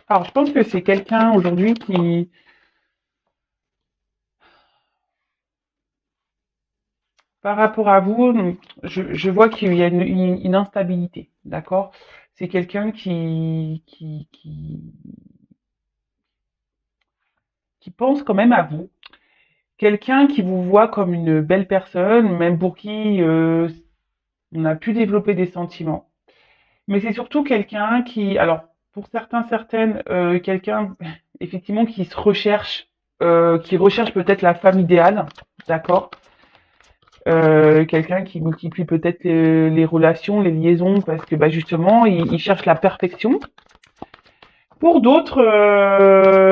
Alors, je pense que c'est quelqu'un aujourd'hui qui, par rapport à vous, je vois qu'il y a une instabilité, d'accord? C'est quelqu'un qui pense quand même à vous. Quelqu'un qui vous voit comme une belle personne, même pour qui on a pu développer des sentiments. Mais c'est surtout quelqu'un qui, alors pour certains, certaines, quelqu'un effectivement qui recherche peut-être la femme idéale, d'accord? Quelqu'un qui multiplie peut-être les relations, les liaisons, parce que bah, justement, il cherche la perfection. Pour d'autres,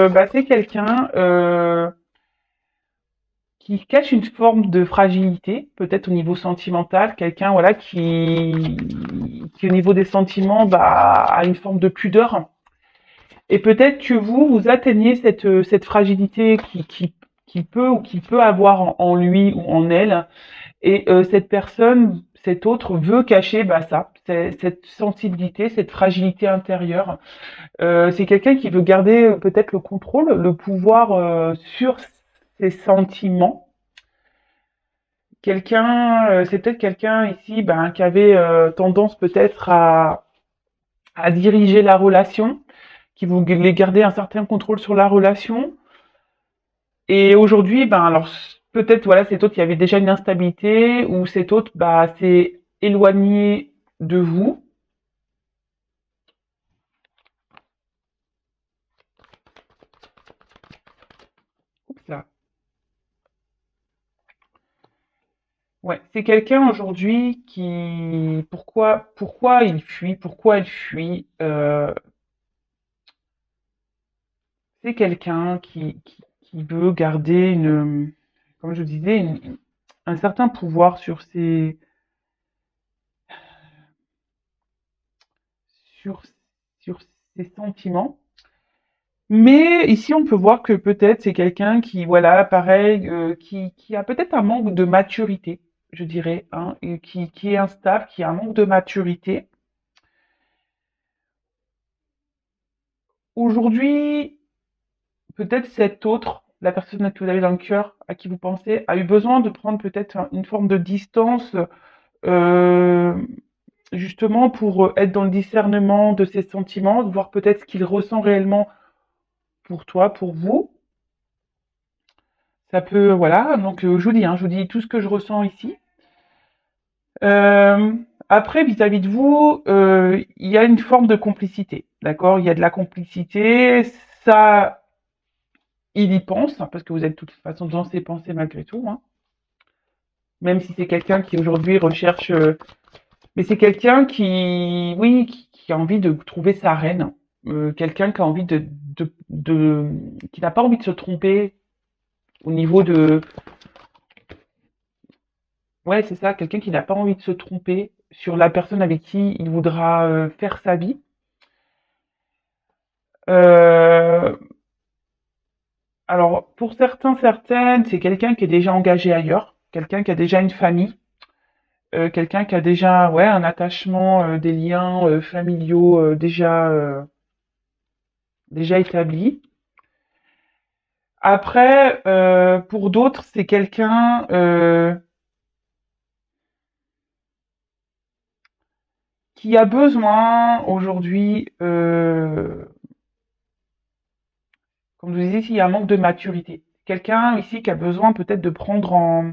bah, c'est quelqu'un qui cache une forme de fragilité, peut-être au niveau sentimental, quelqu'un voilà qui au niveau des sentiments bah, a une forme de pudeur. Et peut-être que vous atteignez cette fragilité qui peut ou qui peut avoir en lui ou en elle. Et cette personne, cet autre veut cacher bah, ça, cette sensibilité, cette fragilité intérieure. C'est quelqu'un qui veut garder peut-être le contrôle, le pouvoir sur ses sentiments. C'est peut-être quelqu'un ici ben, qui avait tendance peut-être à diriger la relation, qui voulait garder un certain contrôle sur la relation. Et aujourd'hui, ben alors peut-être voilà cet autre, il y avait déjà une instabilité ou cet autre bah s'est éloigné de vous. Oups là. Ouais, c'est quelqu'un aujourd'hui qui pourquoi il fuit, pourquoi elle fuit. C'est quelqu'un qui veut garder comme je disais, un certain pouvoir sur, sur ses sentiments. Mais ici, on peut voir que peut-être c'est quelqu'un qui, voilà, pareil, qui a peut-être un manque de maturité, je dirais, hein, et qui est instable, qui a un manque de maturité. Aujourd'hui, peut-être cet autre, la personne que vous avez dans le cœur, à qui vous pensez, a eu besoin de prendre peut-être une forme de distance, euh, justement pour être dans le discernement de ses sentiments, de voir peut-être ce qu'il ressent réellement pour toi, pour vous. Ça peut, voilà, donc je vous dis, hein, je vous dis tout ce que je ressens ici. Euh, Après, vis-à-vis de vous, il y a une forme de complicité, d'accord? Il y a de la complicité, ça, il y pense, parce que vous êtes de toute façon dans ses pensées malgré tout, hein. Même si c'est quelqu'un qui aujourd'hui recherche, mais c'est quelqu'un qui, oui, qui a envie de trouver sa reine, quelqu'un qui a envie qui n'a pas envie de se tromper au niveau de, ouais, c'est ça, quelqu'un qui n'a pas envie de se tromper sur la personne avec qui il voudra faire sa vie. Euh, alors, pour certains, certaines, c'est quelqu'un qui est déjà engagé ailleurs, quelqu'un qui a déjà une famille, quelqu'un qui a déjà, ouais, un attachement, des liens familiaux déjà établis. Après, pour d'autres, c'est quelqu'un qui a besoin aujourd'hui, comme je vous disais, s'il y a un manque de maturité. Quelqu'un ici qui a besoin peut-être de prendre en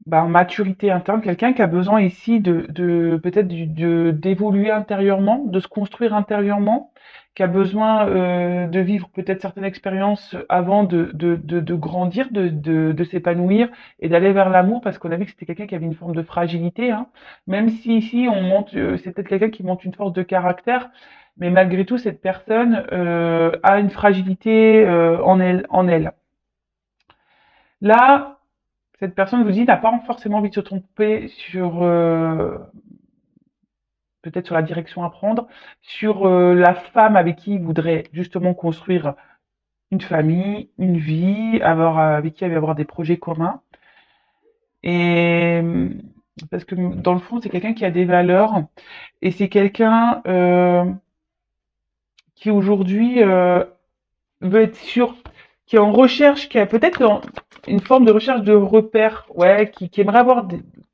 maturité interne, quelqu'un qui a besoin ici de peut-être d'évoluer intérieurement, de se construire intérieurement, qui a besoin de vivre peut-être certaines expériences avant de grandir, de s'épanouir et d'aller vers l'amour, parce qu'on a vu que c'était quelqu'un qui avait une forme de fragilité, hein. Même si ici on monte, c'est peut-être quelqu'un qui monte une force de caractère, mais malgré tout, cette personne a une fragilité en elle. Là, cette personne, je vous dis, n'a pas forcément envie de se tromper sur peut-être sur la direction à prendre, sur la femme avec qui il voudrait justement construire une famille, une vie, avec qui il va avoir des projets communs. Et parce que dans le fond, c'est quelqu'un qui a des valeurs et c'est quelqu'un qui aujourd'hui veut être sûr, qui est en recherche, qui a peut-être une forme de recherche de repère, ouais, qui aimerait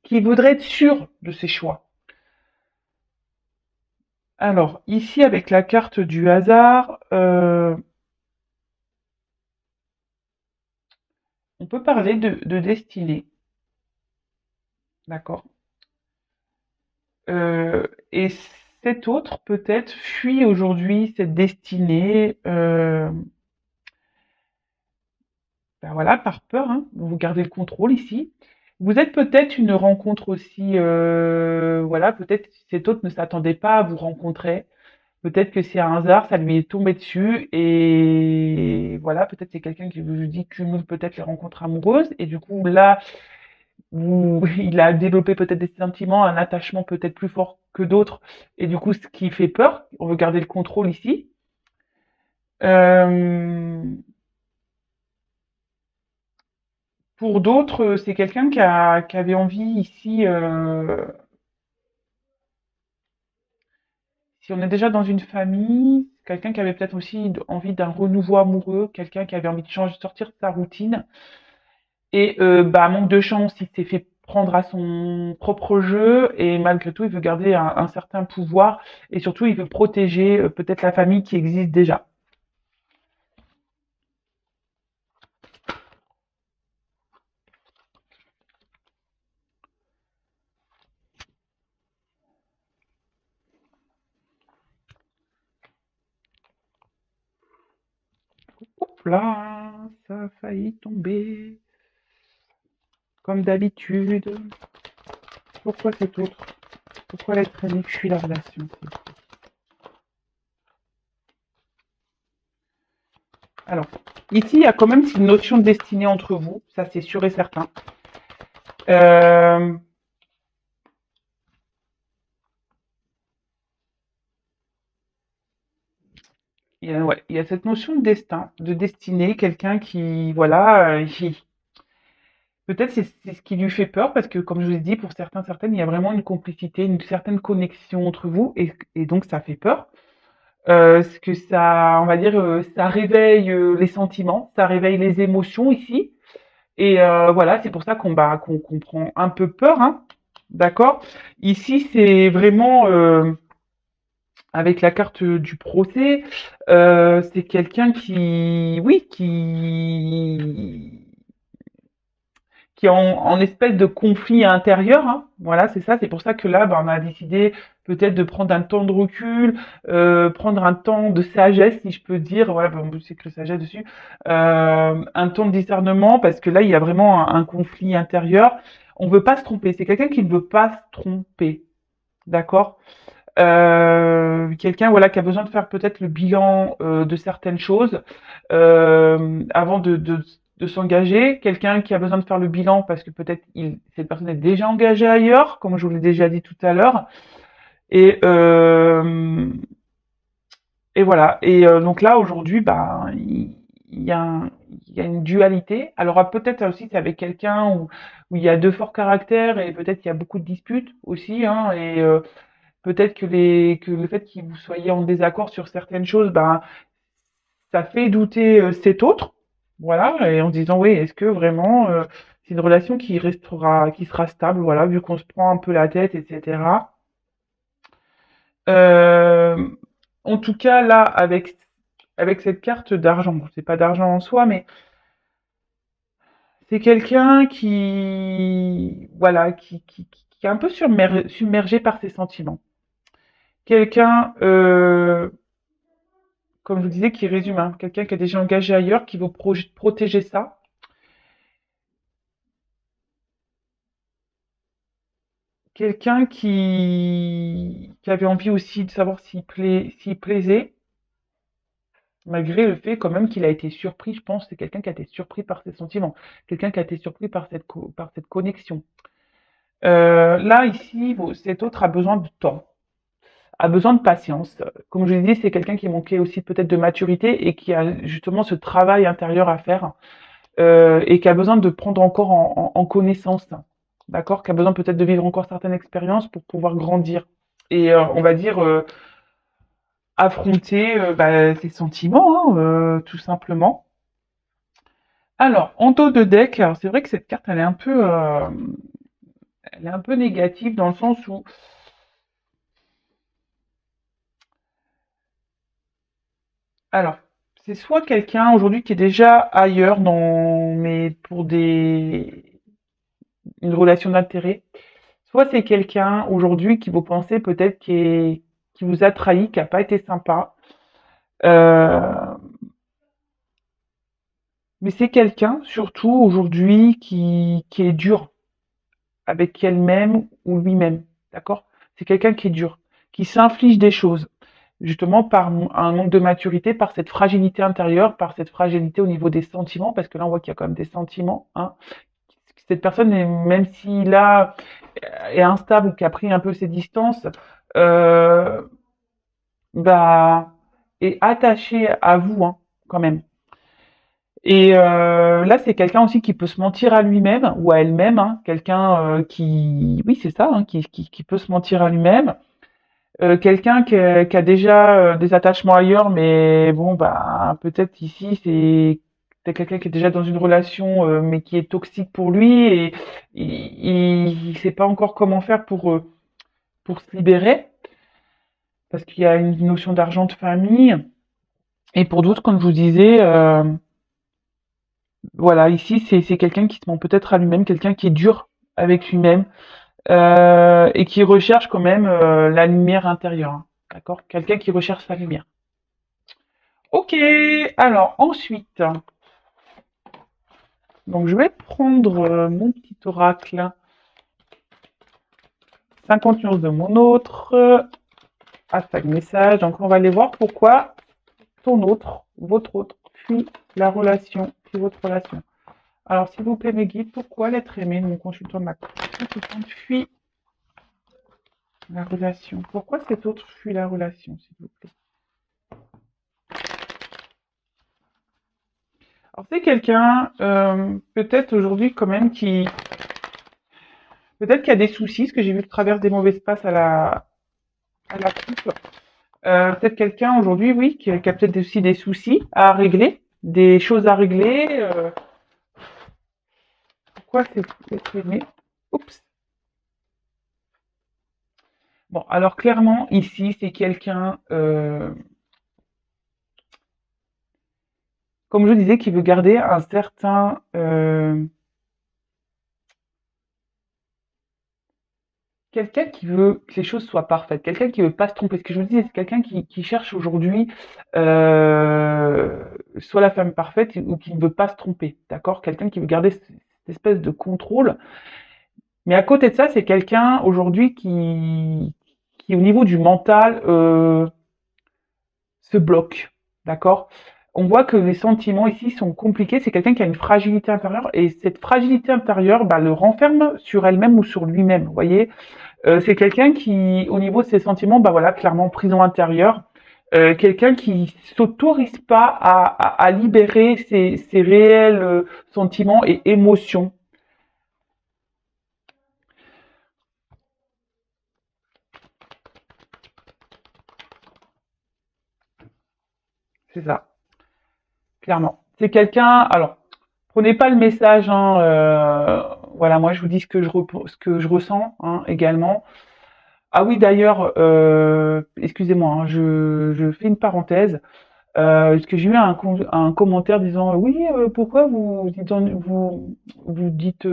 qui voudrait être sûr de ses choix. Alors, ici, avec la carte du hasard, on peut parler de destinée, d'accord? Et cet autre, peut-être, fuit aujourd'hui cette destinée, ben voilà, par peur, hein. Vous gardez le contrôle ici. Vous êtes peut-être une rencontre aussi, voilà, peut-être cet autre ne s'attendait pas à vous rencontrer. Peut-être que c'est un hasard, ça lui est tombé dessus et voilà, peut-être c'est quelqu'un qui vous dit cumule peut-être les rencontres amoureuses et du coup là, il a développé peut-être des sentiments, un attachement peut-être plus fort que d'autres et du coup ce qui fait peur, on veut garder le contrôle ici. Euh, pour d'autres, c'est quelqu'un qui avait envie ici, si on est déjà dans une famille, quelqu'un qui avait peut-être aussi envie d'un renouveau amoureux, quelqu'un qui avait envie de changer, sortir de sa routine. Et bah, manque de chance, il s'est fait prendre à son propre jeu et malgré tout, il veut garder un certain pouvoir et surtout, il veut protéger peut-être la famille qui existe déjà. Hop là, ça a failli tomber. Comme d'habitude. Pourquoi cet autre? Pourquoi l'être aimé fuit la relation? Alors, ici, il y a quand même une notion de destinée entre vous, ça c'est sûr et certain. Euh, ouais, il y a cette notion de destin, de destinée, quelqu'un qui, voilà, peut-être c'est ce qui lui fait peur parce que, comme je vous ai dit, pour certains, certaines, il y a vraiment une complicité, une certaine connexion entre vous et donc ça fait peur. Ce que ça, on va dire, ça réveille les sentiments, ça réveille les émotions ici. Et voilà, c'est pour ça qu'on prend un peu peur, hein, d'accord? Ici, c'est vraiment avec la carte du procès, c'est quelqu'un qui, oui, qui est en espèce de conflit intérieur, hein. Voilà, c'est ça. C'est pour ça que là, bah, on a décidé peut-être de prendre un temps de recul, prendre un temps de sagesse, si je peux dire. Voilà, bon, c'est que sagesse dessus. Un temps de discernement, parce que là, il y a vraiment un conflit intérieur. On veut pas se tromper. C'est quelqu'un qui ne veut pas se tromper. D'accord? Quelqu'un voilà qui a besoin de faire peut-être le bilan de certaines choses avant de s'engager, quelqu'un qui a besoin de faire le bilan parce que peut-être cette personne est déjà engagée ailleurs, comme je vous l'ai déjà dit tout à l'heure, et et voilà. Et donc là aujourd'hui, ben il y a il y a une dualité. Alors peut-être aussi c'est avec quelqu'un où il y a deux forts caractères et peut-être il y a beaucoup de disputes aussi, hein, et peut-être que le fait que vous soyez en désaccord sur certaines choses, ben, ça fait douter cet autre. Voilà, et en se disant, oui, est-ce que vraiment c'est une relation qui sera stable, voilà, vu qu'on se prend un peu la tête, etc. Euh, en tout cas, là, avec cette carte d'argent, bon, c'est pas d'argent en soi, mais c'est quelqu'un qui, voilà, qui est un peu submergé par ses sentiments. Quelqu'un comme je vous disais, qui résume, hein, quelqu'un qui est déjà engagé ailleurs, qui veut protéger ça. Quelqu'un qui avait envie aussi de savoir s'il plaisait, malgré le fait quand même qu'il a été surpris, je pense, c'est quelqu'un qui a été surpris par ses sentiments, quelqu'un qui a été surpris par par cette connexion. Là, ici, cet autre a besoin de temps, a besoin de patience. Comme je l'ai dit, c'est quelqu'un qui manquait aussi peut-être de maturité et qui a justement ce travail intérieur à faire et qui a besoin de prendre encore en connaissance, d'accord? Qui a besoin peut-être de vivre encore certaines expériences pour pouvoir grandir. Et on va dire affronter ses sentiments, hein, tout simplement. Alors, en dos de deck, alors c'est vrai que cette carte, elle est un peu négative dans le sens où, alors, c'est soit quelqu'un aujourd'hui qui est déjà ailleurs mais pour une relation d'intérêt, soit c'est quelqu'un aujourd'hui qui vous pensez peut-être qui vous a trahi, qui a pas été sympa. Euh, mais c'est quelqu'un surtout aujourd'hui qui est dur avec elle-même ou lui-même, d'accord? C'est quelqu'un qui est dur, qui s'inflige des choses, justement par un manque de maturité, par cette fragilité intérieure, par cette fragilité au niveau des sentiments, parce que là on voit qu'il y a quand même des sentiments, hein. Cette personne, même s'il est instable ou qui a pris un peu ses distances, euh, bah, est attaché à vous, hein, quand même. Et là, c'est quelqu'un aussi qui peut se mentir à lui-même ou à elle-même, hein, quelqu'un oui, c'est ça, hein, qui peut se mentir à lui-même. Quelqu'un qui a déjà des attachements ailleurs, mais bon, bah, peut-être ici, c'est quelqu'un qui est déjà dans une relation, mais qui est toxique pour lui et il sait pas encore comment faire pour se libérer, parce qu'il y a une notion d'argent de famille. Et pour d'autres, comme je vous disais, voilà, ici, c'est quelqu'un qui se ment peut-être à lui-même, quelqu'un qui est dur avec lui-même, et qui recherche quand même la lumière intérieure, hein, d'accord? Quelqu'un qui recherche sa lumière. Ok, alors ensuite, donc je vais prendre mon petit oracle, 50 nuances de mon autre, hashtag message, donc on va aller voir pourquoi votre autre, fuit la relation, fuit votre relation. Alors s'il vous plaît mes guides, pourquoi l'être aimé de mon consultant de ma consultante fuit la relation? Pourquoi cet autre fuit la relation, s'il vous plaît? Alors c'est quelqu'un, peut-être aujourd'hui quand même peut-être qu'il y a des soucis, parce que j'ai vu que traverse des mauvais passes à la coupe. Peut-être quelqu'un aujourd'hui, oui, qui a peut-être aussi des soucis à régler, des choses à régler. Pourquoi c'est être aimé? Oups. Bon, alors clairement, ici, c'est quelqu'un, comme je disais, qui veut garder un certain... quelqu'un qui veut que les choses soient parfaites, quelqu'un qui veut pas se tromper. Ce que je vous dis, c'est quelqu'un qui cherche aujourd'hui soit la femme parfaite ou qui ne veut pas se tromper, d'accord? Quelqu'un qui veut garder cette espèce de contrôle. Mais à côté de ça, c'est quelqu'un aujourd'hui qui, au niveau du mental, se bloque, d'accord? On voit que les sentiments ici sont compliqués. C'est quelqu'un qui a une fragilité intérieure et cette fragilité intérieure bah, le renferme sur elle-même ou sur lui-même. Vous voyez, c'est quelqu'un qui, au niveau de ses sentiments, bah voilà, clairement prison intérieure. Quelqu'un qui s'autorise pas à libérer ses réels sentiments et émotions. C'est ça, clairement. C'est quelqu'un. Alors, prenez pas le message. Hein, voilà, moi je vous dis ce que je ressens hein, également. Ah oui, d'ailleurs, excusez-moi, hein, je fais une parenthèse. Parce que j'ai eu un commentaire disant oui, pourquoi vous dites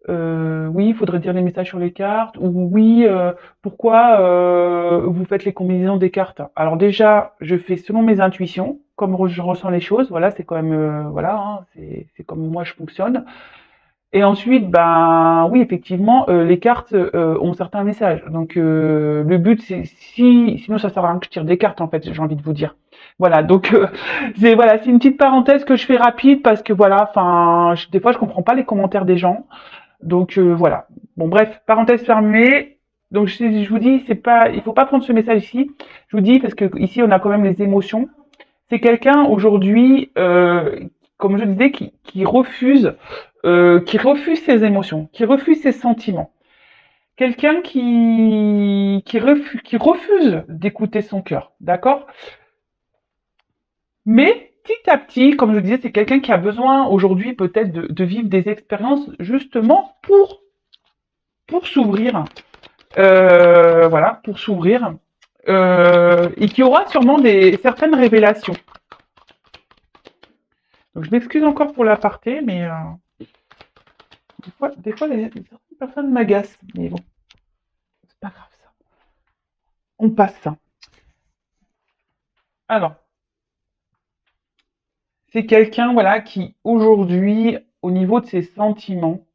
oui, il faudrait dire les messages sur les cartes ou oui, pourquoi vous faites les combinaisons des cartes. Alors déjà, je fais selon mes intuitions, comme je ressens les choses. Voilà, c'est quand même voilà, hein, c'est comme moi je fonctionne. Et ensuite, ben oui, effectivement, les cartes ont certains messages. Donc le but, c'est sinon ça sert à rien que je tire des cartes en fait. J'ai envie de vous dire. Voilà, donc c'est voilà, c'est une petite parenthèse que je fais rapide parce que voilà, enfin, des fois je comprends pas les commentaires des gens. Donc voilà. Bon bref, parenthèse fermée. Donc je vous dis, c'est pas, il faut pas prendre ce message ici. Je vous dis parce que ici on a quand même les émotions. C'est quelqu'un aujourd'hui, comme je disais, qui refuse ses émotions, qui refuse ses sentiments. quelqu'un qui refuse d'écouter son cœur, d'accord? Mais petit à petit, comme je disais, c'est quelqu'un qui a besoin aujourd'hui peut-être de vivre des expériences justement pour s'ouvrir, voilà, pour s'ouvrir, et qui aura sûrement certaines révélations. Donc je m'excuse encore pour l'aparté, mais des fois certaines personnes m'agacent, mais bon, c'est pas grave ça. On passe ça. Alors, c'est quelqu'un, voilà, qui aujourd'hui, au niveau de ses sentiments,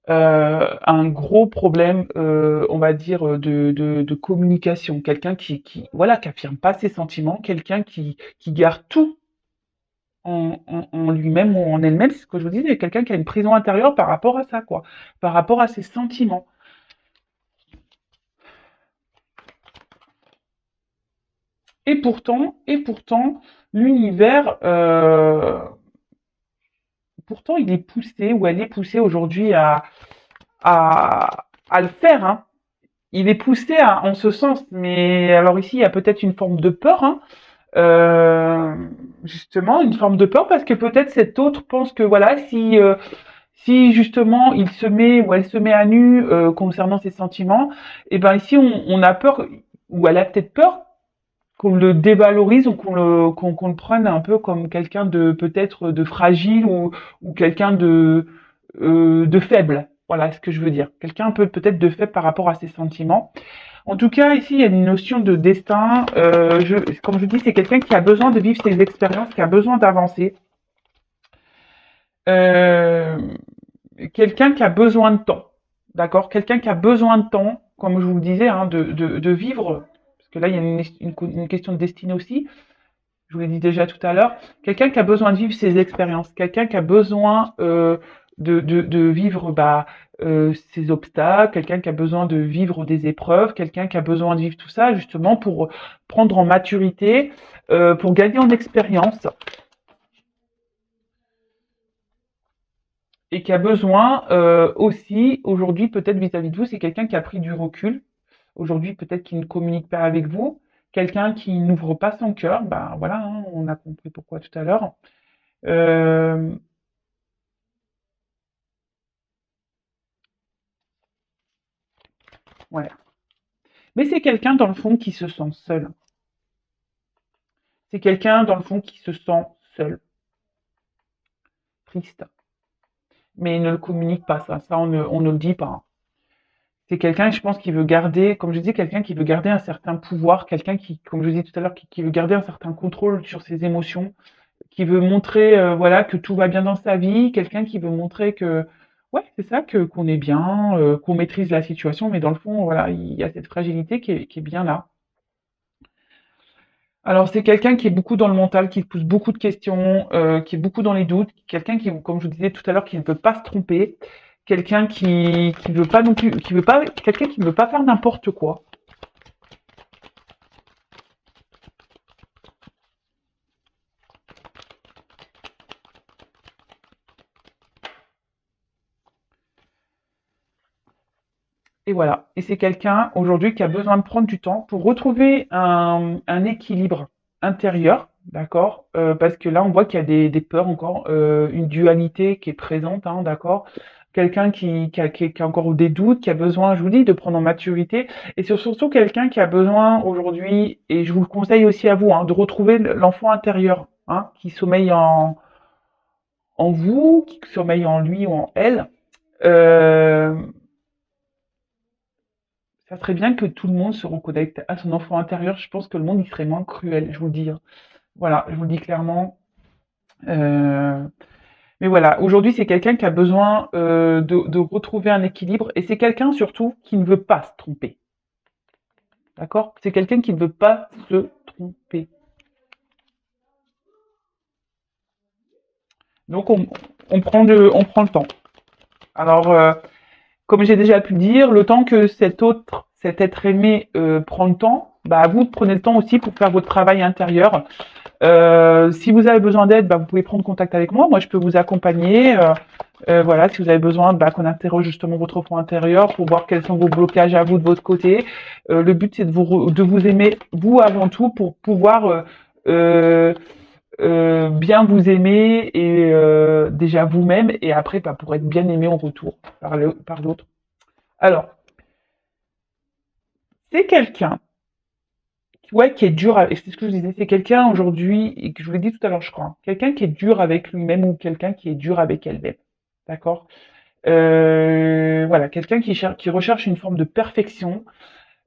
un gros problème, on va dire, de communication. Quelqu'un voilà, qui affirme pas ses sentiments, quelqu'un qui garde tout en lui-même ou en elle-même, c'est ce que je vous disais, quelqu'un qui a une prison intérieure par rapport à ça, quoi, par rapport à ses sentiments. Et pourtant, l'univers, pourtant, il est poussé ou elle est poussée aujourd'hui à le faire, hein. Il est poussé en ce sens, mais alors ici, il y a peut-être une forme de peur, hein. Euh, Justement, une forme de peur parce que peut-être cet autre pense que voilà, si justement il se met ou elle se met à nu concernant ses sentiments, et ben ici on a peur ou elle a peut-être peur qu'on le dévalorise ou qu'on le prenne un peu comme quelqu'un de peut-être de fragile ou quelqu'un de faible. Voilà ce que je veux dire. Quelqu'un un peu peut-être de faible par rapport à ses sentiments. En tout cas, ici, il y a une notion de destin. Comme je dis, c'est quelqu'un qui a besoin de vivre ses expériences, qui a besoin d'avancer. Euh, Quelqu'un qui a besoin de temps. D'accord? Quelqu'un qui a besoin de temps, comme je vous le disais, hein, de vivre. Parce que là, il y a une question de destinée aussi. Je vous l'ai dit déjà tout à l'heure. Quelqu'un qui a besoin de vivre ses expériences. Quelqu'un qui a besoin de vivre ses obstacles. Quelqu'un qui a besoin de vivre des épreuves. Quelqu'un qui a besoin de vivre tout ça justement pour prendre en maturité, pour gagner en expérience. Et qui a besoin aussi, aujourd'hui, peut-être vis-à-vis de vous, c'est quelqu'un qui a pris du recul. Aujourd'hui, peut-être qu'il ne communique pas avec vous. Quelqu'un qui n'ouvre pas son cœur. Ben voilà, hein, on a compris pourquoi tout à l'heure. Euh, ouais. Mais c'est quelqu'un, dans le fond, qui se sent seul. C'est quelqu'un, dans le fond, qui se sent seul, triste. Mais il ne le communique pas, ça. Ça, on ne le dit pas. C'est quelqu'un, je pense, qui veut garder, comme je dis, quelqu'un qui veut garder un certain pouvoir, quelqu'un qui, comme je disais tout à l'heure, qui veut garder un certain contrôle sur ses émotions, qui veut montrer, voilà, que tout va bien dans sa vie, quelqu'un qui veut montrer que, ouais, c'est ça, que qu'on est bien, qu'on maîtrise la situation, mais dans le fond, voilà, il y a cette fragilité qui est bien là. Alors, c'est quelqu'un qui est beaucoup dans le mental, qui pose beaucoup de questions, qui est beaucoup dans les doutes, quelqu'un qui, comme je vous disais tout à l'heure, qui ne veut pas se tromper, quelqu'un qui veut pas non plus, qui veut pas, quelqu'un qui ne veut pas faire n'importe quoi. Et voilà. Et c'est quelqu'un aujourd'hui qui a besoin de prendre du temps pour retrouver un équilibre intérieur, d'accord? Parce que là, on voit qu'il y a des peurs encore, une dualité qui est présente, hein, d'accord? Quelqu'un qui a encore des doutes, qui a besoin, je vous dis, de prendre en maturité. Et c'est surtout quelqu'un qui a besoin aujourd'hui, et je vous le conseille aussi à vous, hein, de retrouver l'enfant intérieur, hein, qui sommeille en vous, qui sommeille en lui ou en elle. Euh, Ça serait bien que tout le monde se reconnecte à son enfant intérieur. Je pense que le monde il serait moins cruel, je vous le dis, hein. Voilà, je vous le dis clairement. Euh, mais voilà, aujourd'hui c'est quelqu'un qui a besoin de retrouver un équilibre et c'est quelqu'un surtout qui ne veut pas se tromper. D'accord? C'est quelqu'un qui ne veut pas se tromper. Donc on prend le temps. Alors, comme j'ai déjà pu dire, le temps que cet être aimé prend le temps, bah, vous prenez le temps aussi pour faire votre travail intérieur. Si vous avez besoin d'aide, bah, vous pouvez prendre contact avec moi. Moi, je peux vous accompagner. Voilà, si vous avez besoin bah, qu'on interroge justement votre enfant intérieur pour voir quels sont vos blocages à vous de votre côté. Le but, c'est de vous aimer, vous avant tout, pour pouvoir euh, bien vous aimer et déjà vous-même et après bah, pour être bien aimé en retour par l'autre. Alors, c'est quelqu'un ouais, qui est dur, et c'est ce que je disais, c'est quelqu'un aujourd'hui, et que je vous l'ai dit tout à l'heure, je crois, hein, quelqu'un qui est dur avec lui-même ou quelqu'un qui est dur avec elle-même. D'accord? Voilà, quelqu'un qui recherche une forme de perfection,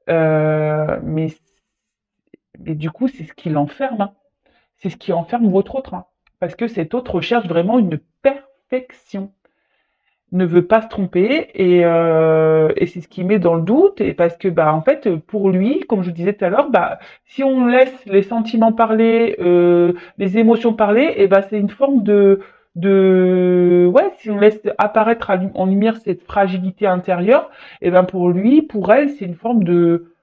mais du coup, c'est ce qui l'enferme, hein. C'est ce qui enferme votre autre, hein. Parce que cet autre recherche vraiment une perfection, ne veut pas se tromper et c'est ce qui met dans le doute et parce que bah en fait pour lui comme je disais tout à l'heure bah si on laisse les sentiments parler les émotions parler et bah c'est une forme de ouais si on laisse apparaître en lumière cette fragilité intérieure et ben pour lui pour elle c'est une forme de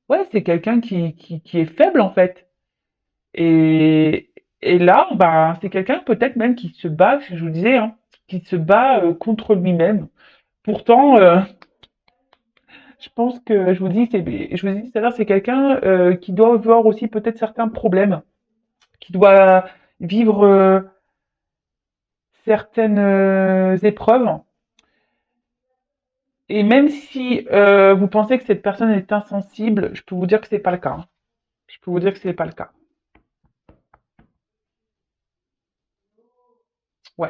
ouais c'est quelqu'un qui est faible en fait et, et là, bah, c'est quelqu'un peut-être même qui se bat, je vous disais, hein, qui se bat contre lui-même. Pourtant, je pense que je vous dis tout à l'heure, c'est quelqu'un qui doit avoir aussi peut-être certains problèmes, qui doit vivre certaines épreuves. Et même si vous pensez que cette personne est insensible, je peux vous dire que c'est pas le cas, hein. Je peux vous dire que c'est pas le cas. Ouais.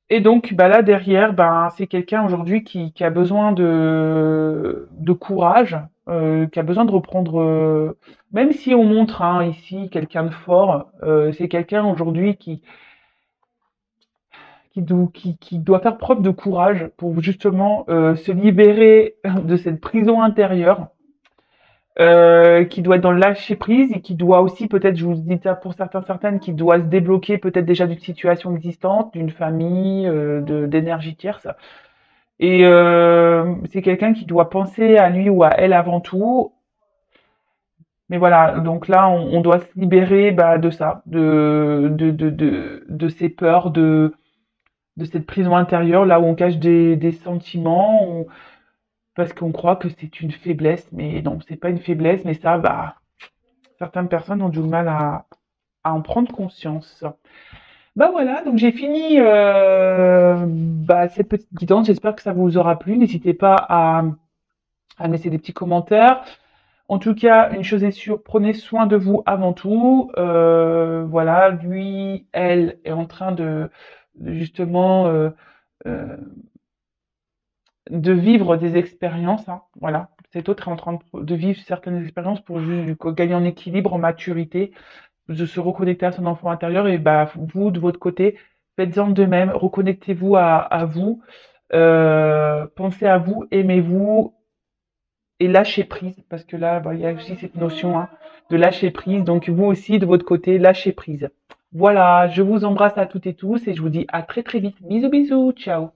Et donc, bah là derrière, ben c'est quelqu'un aujourd'hui qui a besoin de courage, qui a besoin de reprendre. Même si on montre hein, ici quelqu'un de fort, c'est quelqu'un aujourd'hui qui doit faire preuve de courage pour justement se libérer de cette prison intérieure, qui doit être dans le lâcher prise et qui doit aussi peut-être, je vous dis ça pour certains, certaines, qui doit se débloquer peut-être déjà d'une situation existante, d'une famille, d'énergie tierce. Et c'est quelqu'un qui doit penser à lui ou à elle avant tout. Mais voilà, donc là, on doit se libérer bah, de ça, de ces peurs, de cette prison intérieure, là où on cache des sentiments, parce qu'on croit que c'est une faiblesse. Mais non, c'est pas une faiblesse, mais ça, bah, certaines personnes ont du mal à en prendre conscience. Bah voilà, donc j'ai fini bah, cette petite guidance. J'espère que ça vous aura plu. N'hésitez pas à me laisser des petits commentaires. En tout cas, une chose est sûre, prenez soin de vous avant tout. Voilà, lui, elle est en train justement euh, de vivre des expériences, hein. Voilà, cet autre est en train de vivre certaines expériences pour juste gagner en équilibre, en maturité, de se reconnecter à son enfant intérieur. Et bah vous, de votre côté, faites-en de même. Reconnectez-vous à vous. Pensez à vous, aimez-vous et lâchez prise, parce que là, bah, il y a aussi cette notion hein, de lâcher prise. Donc vous aussi, de votre côté, lâchez prise. Voilà, je vous embrasse à toutes et tous et je vous dis à très très vite. Bisous bisous, ciao.